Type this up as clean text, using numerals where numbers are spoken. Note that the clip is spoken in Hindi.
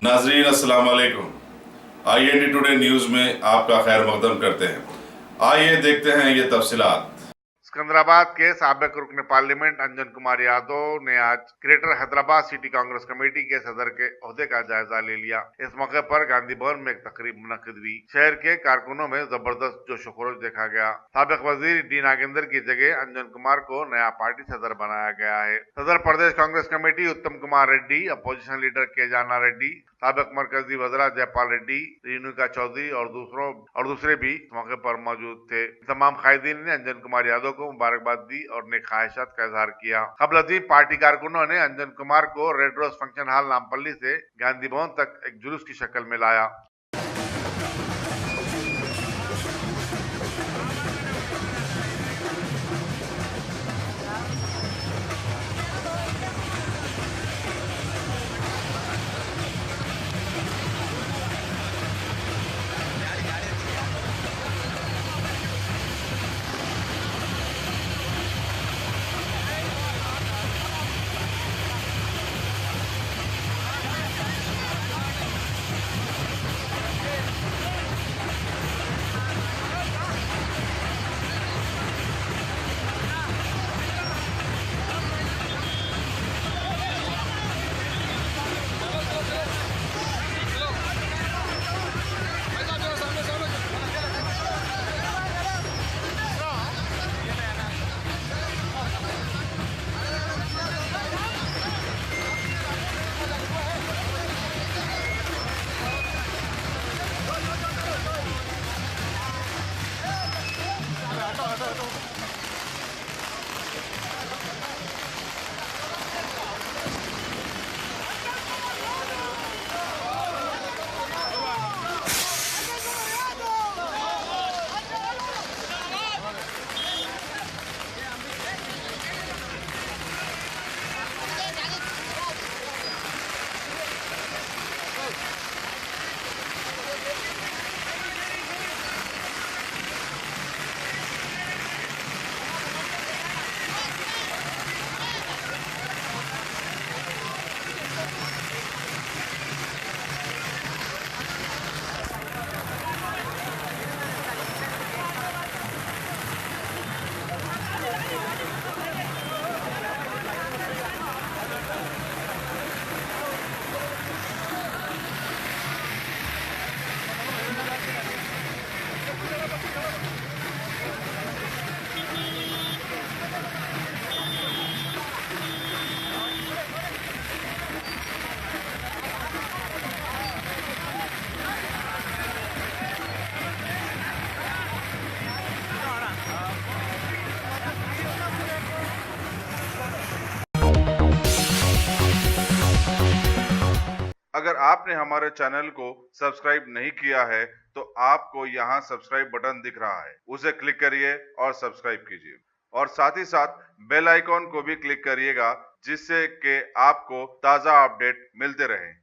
नाजरीन अस्सलाम वालेकुम। IND टुडे न्यूज़ में आपका खैर मकदम करते हैं। आइए देखते हैं ये तफसीलात। सिकंदराबाद के साबिक रुकन पार्लियामेंट अंजन कुमार यादव ने आज greater Hyderabad city Congress committee के सदर के ओहदे का जायजा ले लिया। इस मौके पर गांधी भवन में एक तकरीब मुनक्किद हुई। शहर के कारकुनों में जबरदस्त जोशो खरोश देखा गया। साबिक वजीर डी नागेंद्र की जगह अंजन कुमार को नया पार्टी सदर बनाया गया है। सदर प्रदेश कांग्रेस कमेटी उत्तम कुमार रेड्डी, अपोजिशन लीडर के जाना रेड्डी, साबिक मरकजी वज़रा जयपाल रेड्डी, रेणुका चौधरी और दूसरे भी इस मौके पर मौजूद थे। तमाम कायदीन ने अंजन कुमार यादव को मुबारकबाद दी और नेक ख्वाहिशात का इजहार किया। कबल अजीम पार्टी कारकुनों ने अंजन कुमार को red rose function hall Nampally से गांधी भवन तक एक जुलूस की शक्ल में लाया। अगर आपने हमारे चैनल को सब्सक्राइब नहीं किया है तो आपको यहाँ सब्सक्राइब बटन दिख रहा है, उसे क्लिक करिए और सब्सक्राइब कीजिए और साथ ही साथ बेल आइकॉन को भी क्लिक करिएगा जिससे कि आपको ताज़ा अपडेट मिलते रहें।